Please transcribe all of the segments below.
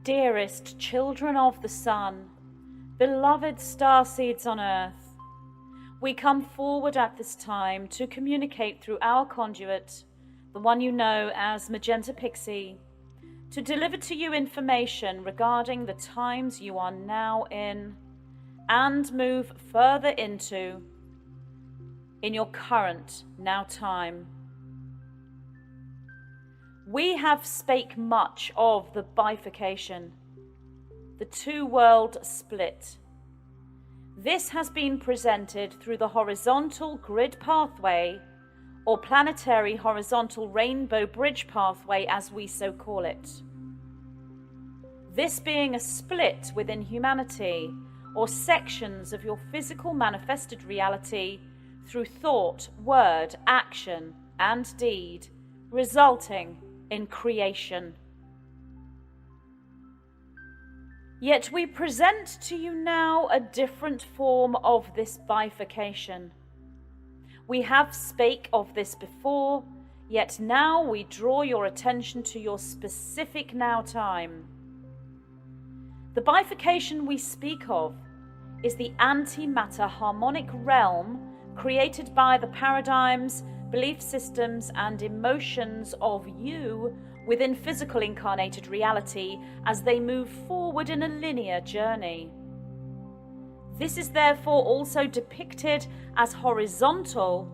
Dearest children of the sun, beloved starseeds on earth, we come forward at this time to communicate through our conduit, the one you know as Magenta Pixie, to deliver to you information regarding the times you are now in and move further into in your current now time. We have spake much of the bifurcation, the two-world split. This has been presented through the horizontal grid pathway, or planetary horizontal rainbow bridge pathway as we so call it. This being a split within humanity, or sections of your physical manifested reality through thought, word, action, and deed, resulting in creation. Yet we present to you now a different form of this bifurcation. We have spake of this before, yet now we draw your attention to your specific now time. The bifurcation we speak of is the antimatter harmonic realm created by the paradigms, belief systems, and emotions of you within physical incarnated reality as they move forward in a linear journey. This is therefore also depicted as horizontal,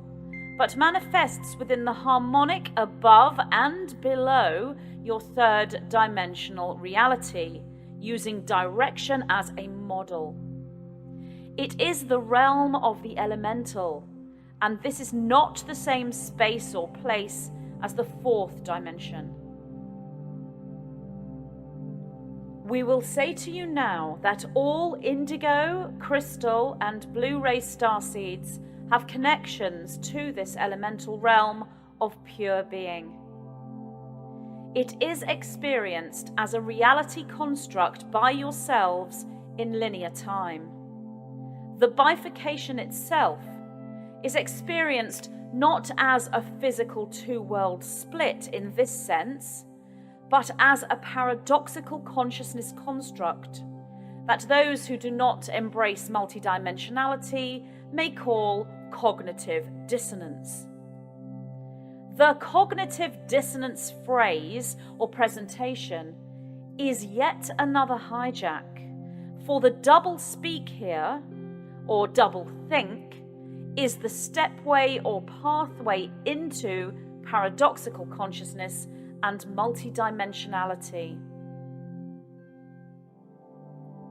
but manifests within the harmonic above and below your third dimensional reality, using direction as a model. It is the realm of the elemental, and this is not the same space or place as the fourth dimension. We will say to you now that all indigo, crystal, and blue-ray starseeds have connections to this elemental realm of pure being. It is experienced as a reality construct by yourselves in linear time. The bifurcation itself is experienced not as a physical two-world split in this sense, but as a paradoxical consciousness construct that those who do not embrace multidimensionality may call cognitive dissonance. The cognitive dissonance phrase or presentation is yet another hijack, for the double speak here, or double think, is the stepway or pathway into paradoxical consciousness and multidimensionality.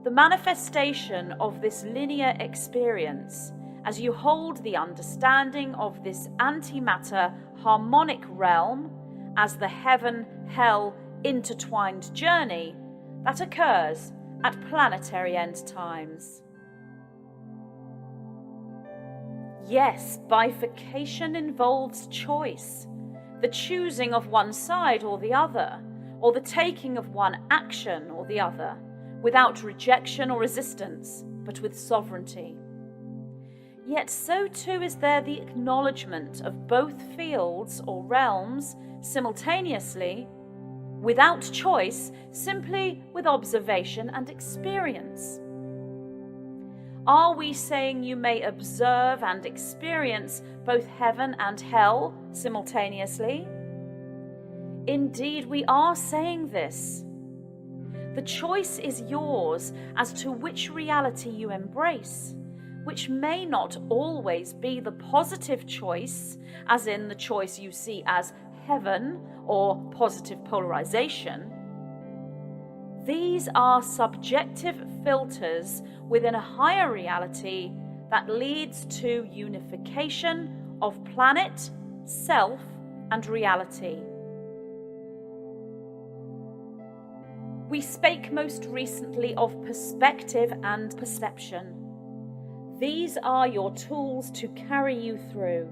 The manifestation of this linear experience, as you hold the understanding of this antimatter harmonic realm as the heaven-hell intertwined journey that occurs at planetary end times. Yes, bifurcation involves choice, the choosing of one side or the other, or the taking of one action or the other, without rejection or resistance, but with sovereignty. Yet so too is there the acknowledgement of both fields or realms simultaneously, without choice, simply with observation and experience. Are we saying you may observe and experience both heaven and hell simultaneously? Indeed, we are saying this. The choice is yours as to which reality you embrace, which may not always be the positive choice, as in the choice you see as heaven or positive polarization. These are subjective filters within a higher reality that leads to unification of planet, self, and reality. We spake most recently of perspective and perception. These are your tools to carry you through.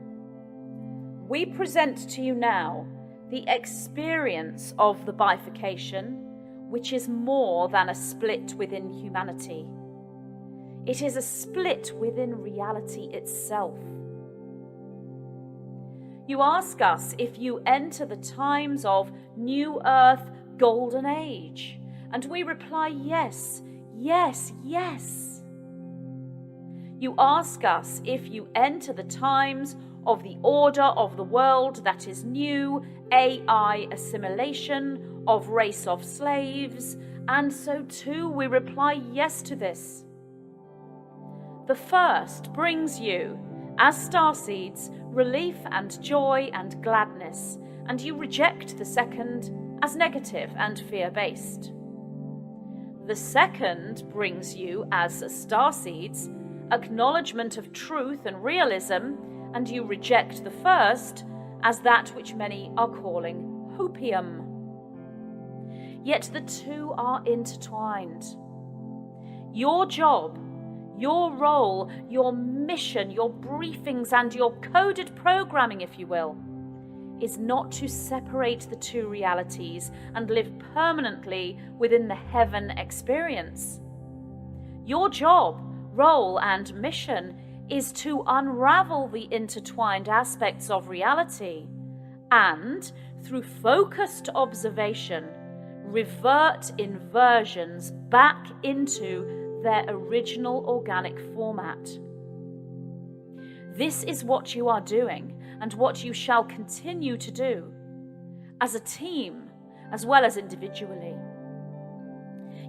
We present to you now the experience of the bifurcation, which is more than a split within humanity. It is a split within reality itself. You ask us if you enter the times of New Earth Golden Age, And we reply, yes, yes, yes. You ask us if you enter the times of the order of the world that is new, AI assimilation, of race of slaves, and so too we reply yes to this. The first brings you, as starseeds, relief and joy and gladness, and you reject the second as negative and fear-based. The second brings you, as starseeds, acknowledgement of truth and realism, and you reject the first as that which many are calling hopium. Yet the two are intertwined. Your job, your role, your mission, your briefings, and your coded programming, if you will, is not to separate the two realities and live permanently within the heaven experience. Your job, role, and mission is to unravel the intertwined aspects of reality and, through focused observation, revert inversions back into their original organic format. This is what you are doing and what you shall continue to do, as a team as well as individually.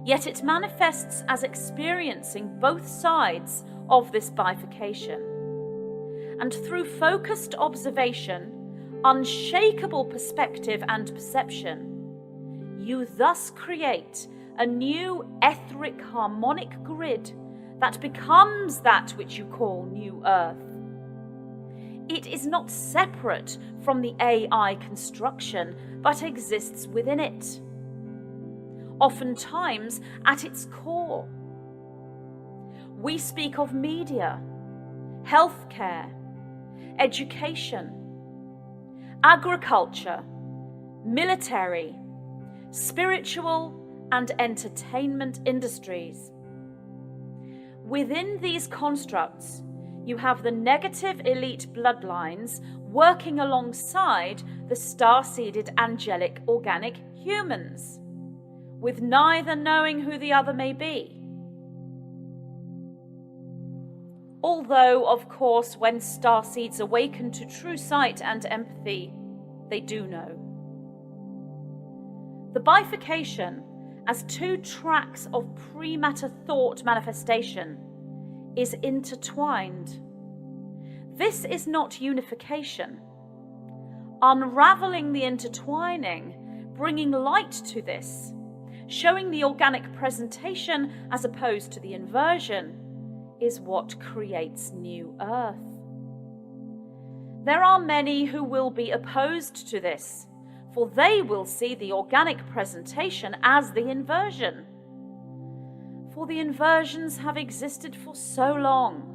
Yet it manifests as experiencing both sides of this bifurcation. And through focused observation, unshakable perspective and perception, you thus create a new etheric harmonic grid that becomes that which you call New Earth. It is not separate from the AI construction, but exists within it, oftentimes at its core. We speak of media, healthcare, education, agriculture, military, spiritual, and entertainment industries. Within these constructs, you have the negative elite bloodlines working alongside the star-seeded angelic organic humans, with neither knowing who the other may be. Although, of course, when starseeds awaken to true sight and empathy, they do know. The bifurcation as two tracks of pre-matter thought manifestation is intertwined. This is not unification. Unraveling the intertwining, bringing light to this, showing the organic presentation as opposed to the inversion, is what creates New Earth. There are many who will be opposed to this, for they will see the organic presentation as the inversion. For the inversions have existed for so long,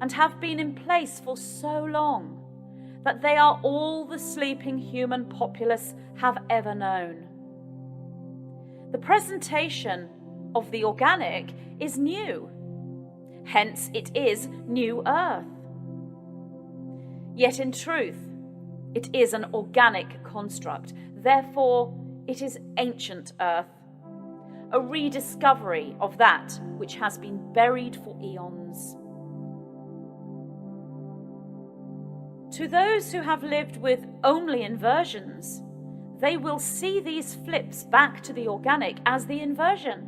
and have been in place for so long, that they are all the sleeping human populace have ever known. The presentation of the organic is new, hence it is New Earth. Yet in truth, it is an organic construct, therefore it is ancient Earth, a rediscovery of that which has been buried for eons. To those who have lived with only inversions, they will see these flips back to the organic as the inversion.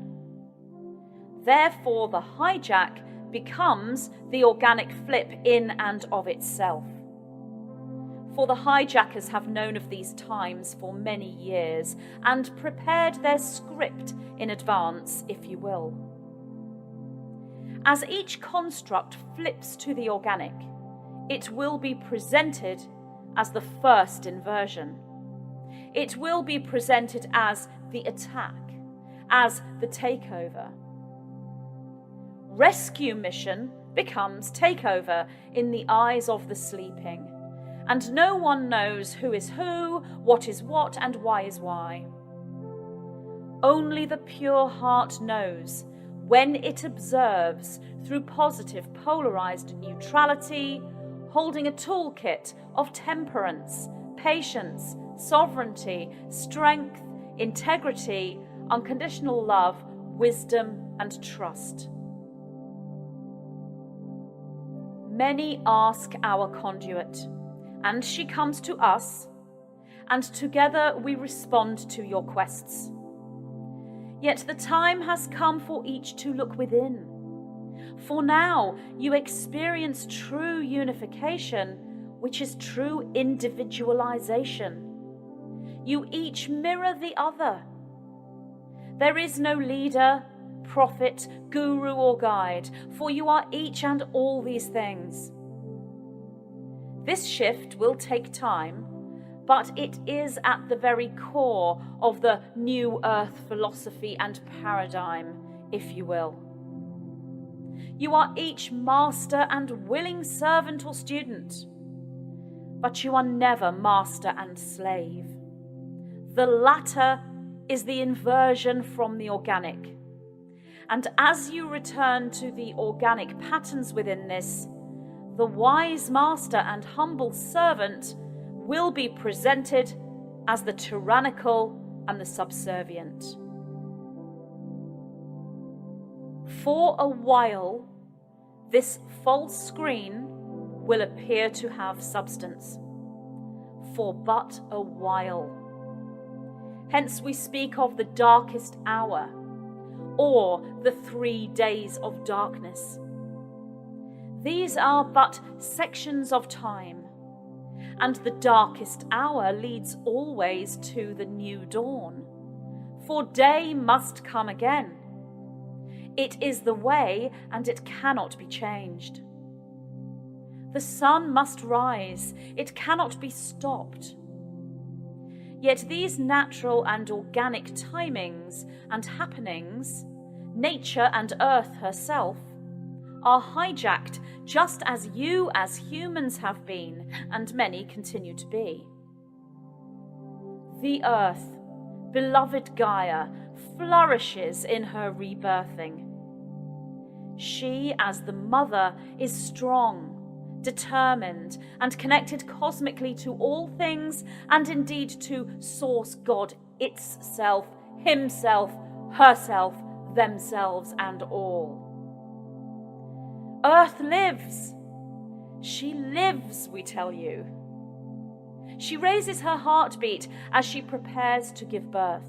Therefore, the hijack becomes the organic flip in and of itself. For the hijackers have known of these times for many years and prepared their script in advance, if you will. As each construct flips to the organic, it will be presented as the first inversion. It will be presented as the attack, as the takeover. Rescue mission becomes takeover in the eyes of the sleeping, and no one knows who is who, what is what, and why is why. Only the pure heart knows when it observes through positive polarized neutrality, holding a toolkit of temperance, patience, sovereignty, strength, integrity, unconditional love, wisdom, and trust. Many ask our conduit, and she comes to us, and together we respond to your quests. Yet the time has come for each to look within. For now you experience true unification, which is true individualization. You each mirror the other. There is no leader, prophet, guru, or guide, for you are each and all these things. This shift will take time, but it is at the very core of the New Earth philosophy and paradigm, if you will. You are each master and willing servant or student, but you are never master and slave. The latter is the inversion from the organic. And as you return to the organic patterns within this, the wise master and humble servant will be presented as the tyrannical and the subservient. For a while, this false screen will appear to have substance. For but a while. Hence we speak of the darkest hour, or the 3 days of darkness. These are but sections of time, and the darkest hour leads always to the new dawn, for day must come again. It is the way, and it cannot be changed. The sun must rise, it cannot be stopped. Yet these natural and organic timings and happenings, nature and earth herself, are hijacked just as you as humans have been, and many continue to be. The earth, beloved Gaia, flourishes in her rebirthing. She, as the mother, is strong, determined, and connected cosmically to all things, and indeed to Source God itself, himself, herself, themselves, and all. Earth lives. She lives, we tell you. She raises her heartbeat as she prepares to give birth.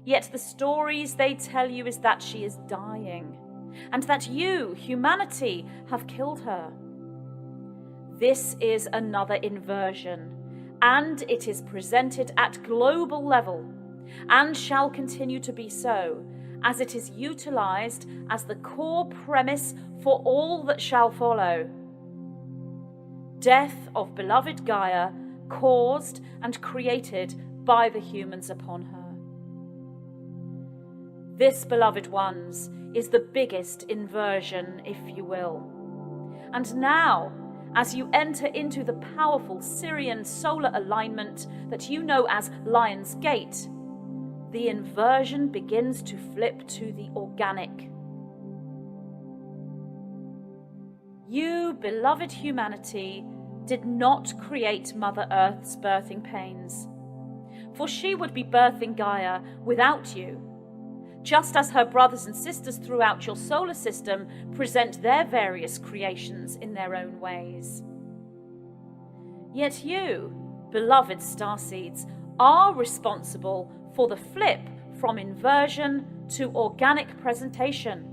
Yet the stories they tell you is that she is dying, and that you, humanity, have killed her. This is another inversion, and it is presented at global level, and shall continue to be so, as it is utilized as the core premise for all that shall follow. Death of beloved Gaia, caused and created by the humans upon her. This, beloved ones, is the biggest inversion, if you will. And now, as you enter into the powerful Syrian solar alignment that you know as Lion's Gate, the inversion begins to flip to the organic. You, beloved humanity, did not create Mother Earth's birthing pains, for she would be birthing Gaia without you, just as her brothers and sisters throughout your solar system present their various creations in their own ways. Yet you, beloved starseeds, are responsible for the flip from inversion to organic presentation,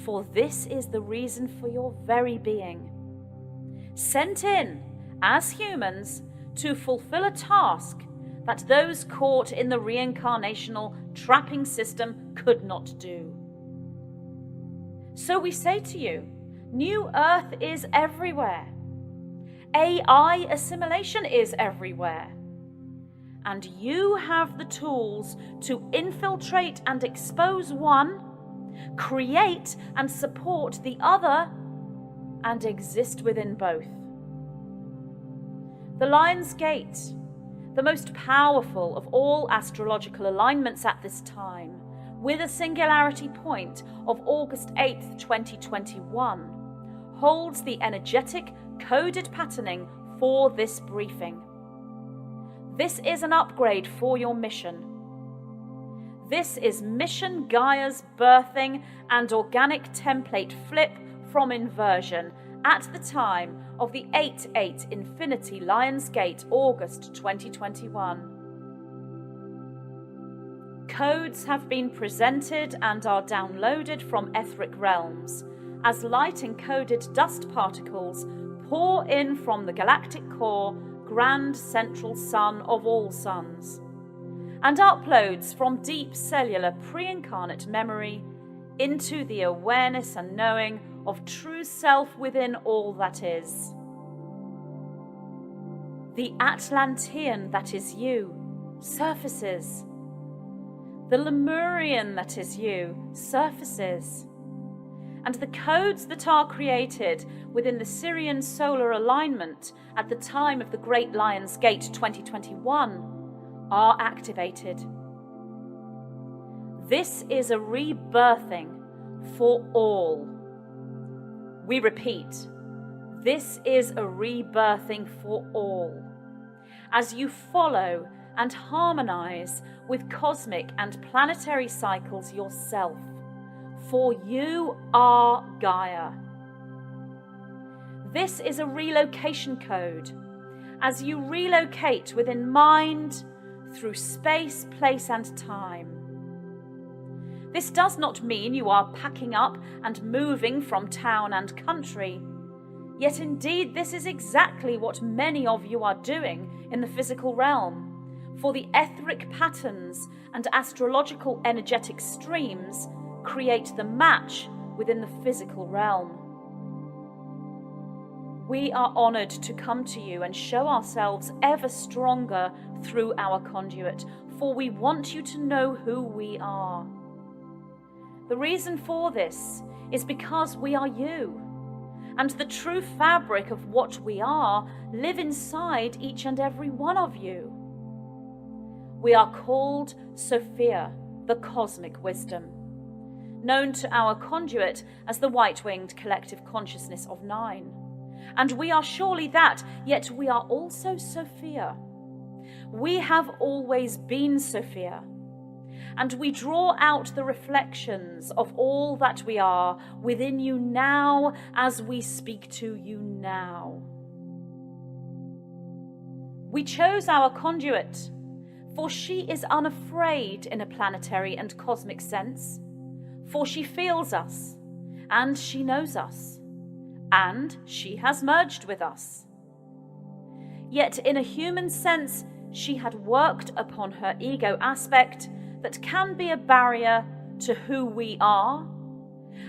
for this is the reason for your very being. Sent in, as humans, to fulfill a task that those caught in the reincarnational trapping system could not do. So we say to you, New Earth is everywhere. AI assimilation is everywhere. And you have the tools to infiltrate and expose one, create and support the other, and exist within both. The Lion's Gate, the most powerful of all astrological alignments at this time, with a singularity point of August 8th, 2021, holds the energetic coded patterning for this briefing. This is an upgrade for your mission. This is Mission Gaia's birthing and organic template flip from Inversion at the time of the 8/8 Infinity Lion's Gate, August 2021. Codes have been presented and are downloaded from etheric realms as light-encoded dust particles pour in from the galactic core, grand central sun of all suns, and uploads from deep cellular pre-incarnate memory into the awareness and knowing of true self within all that is. The Atlantean that is you surfaces. The Lemurian that is you surfaces. And the codes that are created within the Syrian solar alignment at the time of the Great Lion's Gate 2021 are activated. This is a rebirthing for all. We repeat, this is a rebirthing for all. As you follow and harmonize with cosmic and planetary cycles yourself, for you are Gaia. This is a relocation code, as you relocate within mind, through space, place, and time. This does not mean you are packing up and moving from town and country, yet indeed this is exactly what many of you are doing in the physical realm, for the etheric patterns and astrological energetic streams create the match within the physical realm. We are honoured to come to you and show ourselves ever stronger through our conduit, for we want you to know who we are. The reason for this is because we are you, and the true fabric of what we are live inside each and every one of you. We are called Sophia, the cosmic wisdom, known to our conduit as the white-winged collective consciousness of 9. And we are surely that, yet we are also Sophia. We have always been Sophia, and we draw out the reflections of all that we are within you now as we speak to you now. We chose our conduit, for she is unafraid in a planetary and cosmic sense, for she feels us, and she knows us, and she has merged with us. Yet in a human sense, she had worked upon her ego aspect that can be a barrier to who we are,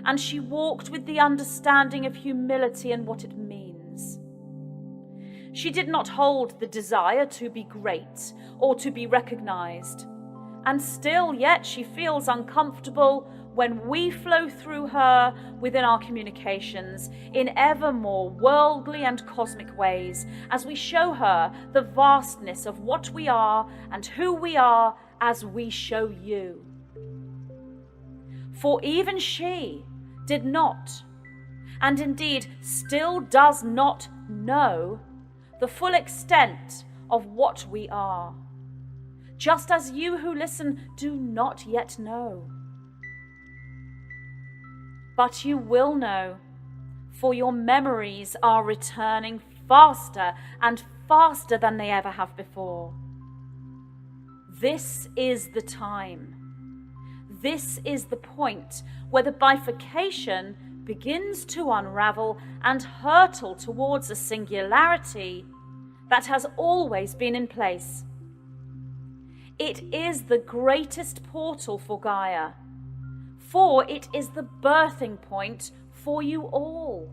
and she walked with the understanding of humility and what it means. She did not hold the desire to be great or to be recognized, and still yet she feels uncomfortable when we flow through her within our communications in ever more worldly and cosmic ways, as we show her the vastness of what we are and who we are as we show you. For even she did not, and indeed still does not know, the full extent of what we are, just as you who listen do not yet know. But you will know, for your memories are returning faster and faster than they ever have before. This is the time. This is the point where the bifurcation begins to unravel and hurtle towards a singularity that has always been in place. It is the greatest portal for Gaia, for it is the birthing point for you all.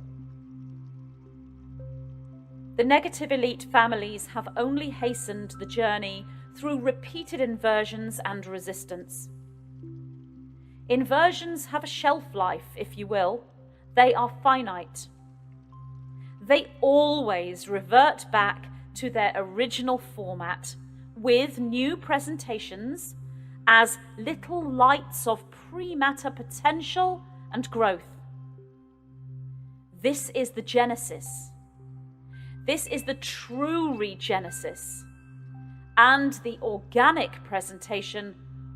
The negative elite families have only hastened the journey through repeated inversions and resistance. Inversions have a shelf life, if you will. They are finite. They always revert back to their original format with new presentations as little lights of pre-matter potential and growth. This is the genesis. This is the true regenesis and the organic presentation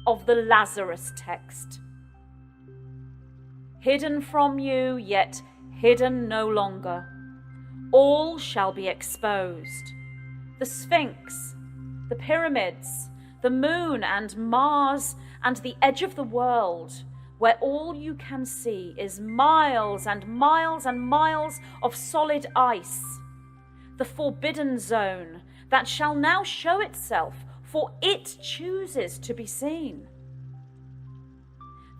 of the Lazarus text. Hidden from you, yet hidden no longer. All shall be exposed. The Sphinx, the pyramids, the moon and Mars, and the edge of the world, where all you can see is miles and miles and miles of solid ice. The forbidden zone that shall now show itself, for it chooses to be seen.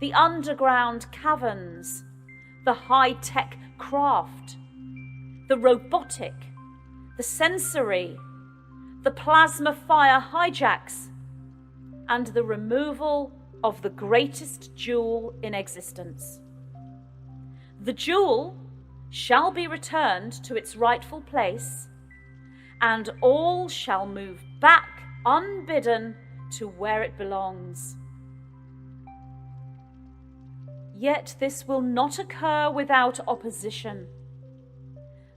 The underground caverns, the high-tech craft, the robotic, the sensory, the plasma fire hijacks, and the removal of the greatest jewel in existence. The jewel shall be returned to its rightful place, and all shall move back unbidden to where it belongs. Yet this will not occur without opposition.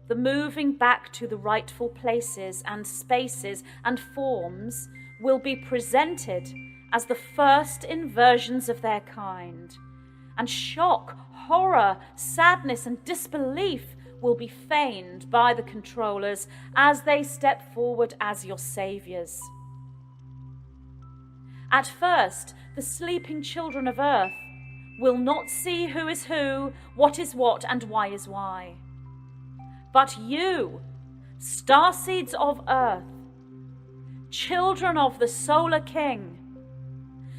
The moving back to the rightful places and spaces and forms will be presented as the first inversions of their kind, and shock, horror, sadness, and disbelief will be feigned by the controllers as they step forward as your saviors. At first, the sleeping children of Earth will not see who is who, what is what, and why is why. But you, starseeds of Earth, children of the Solar King,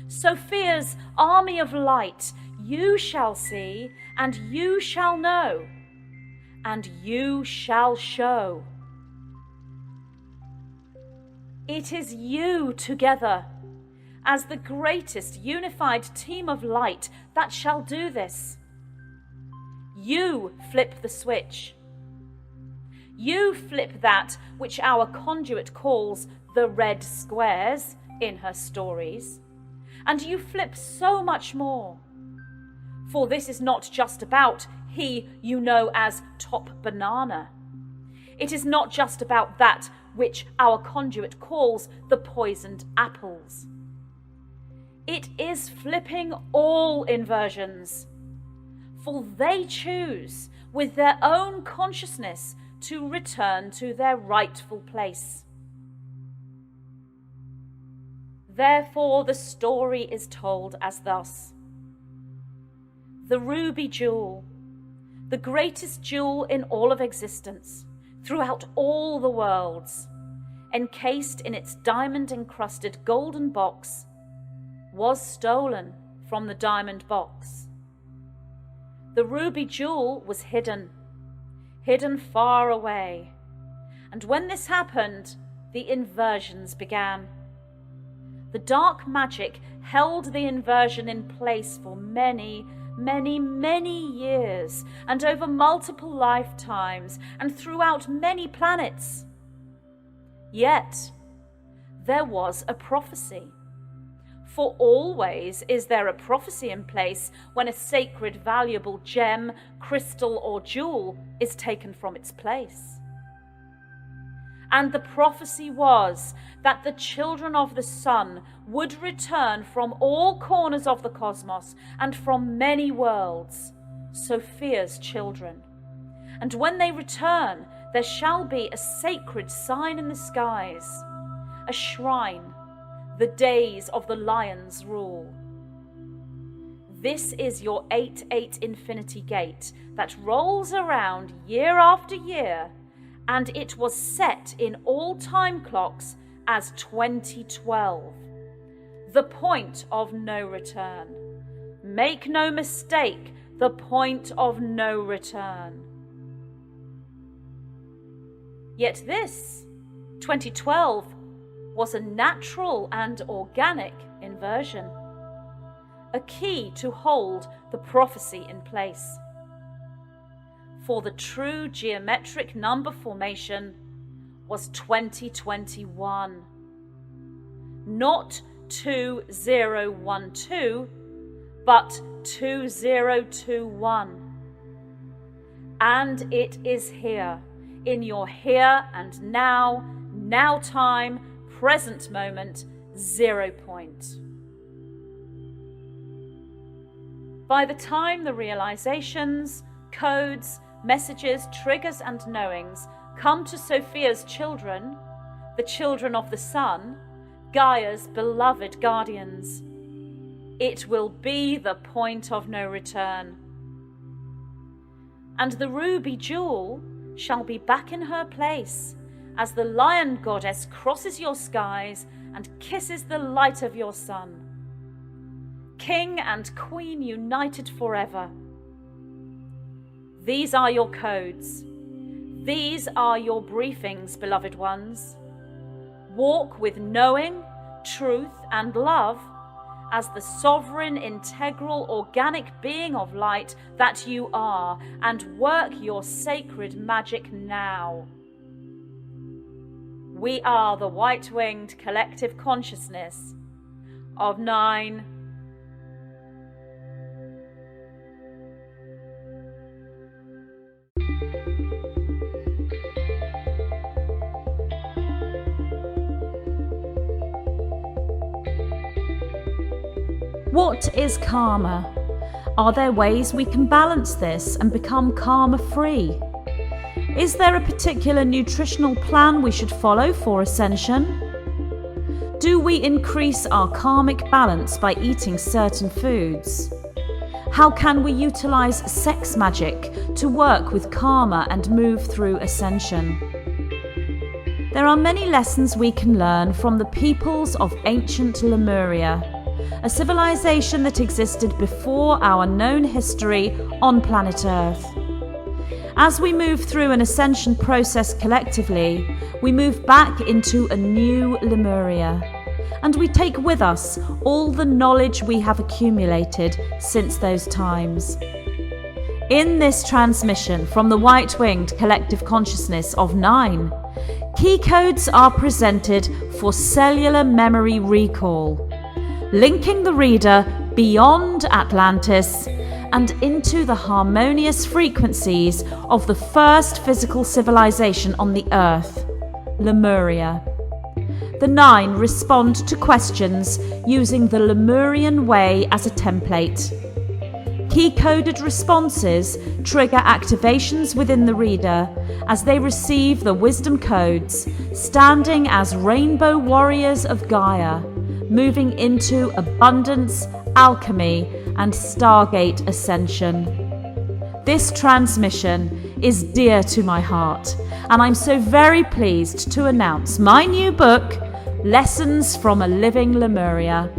Sophia's army of light, you shall see, and you shall know, and you shall show. It is you together, as the greatest unified team of light, that shall do this. You flip the switch. You flip that which our conduit calls the red squares in her stories, and you flip so much more. For this is not just about he you know as Top Banana. It is not just about that which our conduit calls the poisoned apples. It is flipping all inversions, for they choose with their own consciousness to return to their rightful place. Therefore, the story is told as thus. The ruby jewel, the greatest jewel in all of existence, throughout all the worlds, encased in its diamond-encrusted golden box, was stolen from the diamond box. The ruby jewel was hidden far away. And when this happened, the inversions began. The dark magic held the inversion in place for many, many, many years, and over multiple lifetimes, and throughout many planets. Yet, there was a prophecy. For always is there a prophecy in place when a sacred, valuable gem, crystal, or jewel is taken from its place. And the prophecy was that the children of the sun would return from all corners of the cosmos and from many worlds, Sophia's children. And when they return, there shall be a sacred sign in the skies, a shrine, the days of the lion's rule. This is your 8-8 infinity gate that rolls around year after year, and it was set in all time clocks as 2012, the point of no return. Make no mistake, the point of no return. Yet this, 2012, was a natural and organic inversion, a key to hold the prophecy in place. For the true geometric number formation was 2021, not 2012, but 2021. And it is here, in your here and now time, present moment, 0 point. By the time the realizations, codes, messages, triggers, and knowings come to Sophia's children, the children of the sun, Gaia's beloved guardians, it will be the point of no return. And the ruby jewel shall be back in her place as the lion goddess crosses your skies and kisses the light of your sun. King and queen united forever. These are your codes. These are your briefings, beloved ones. Walk with knowing, truth, and love as the sovereign, integral, organic being of light that you are, and work your sacred magic now. We are the white-winged collective consciousness of 9. What is karma? Are there ways we can balance this and become karma-free? Is there a particular nutritional plan we should follow for ascension? Do we increase our karmic balance by eating certain foods? How can we utilize sex magic to work with karma and move through ascension? There are many lessons we can learn from the peoples of ancient Lemuria, a civilization that existed before our known history on planet Earth. As we move through an ascension process collectively, we move back into a new Lemuria, and we take with us all the knowledge we have accumulated since those times. In this transmission from the white-winged collective consciousness of 9, key codes are presented for cellular memory recall, linking the reader beyond Atlantis and into the harmonious frequencies of the first physical civilization on the Earth, Lemuria. The 9 respond to questions using the Lemurian way as a template. Key-coded responses trigger activations within the reader as they receive the wisdom codes, standing as rainbow warriors of Gaia, moving into abundance, alchemy, and Stargate ascension. This transmission is dear to my heart, and I'm so very pleased to announce my new book, Lessons from a Living Lemuria.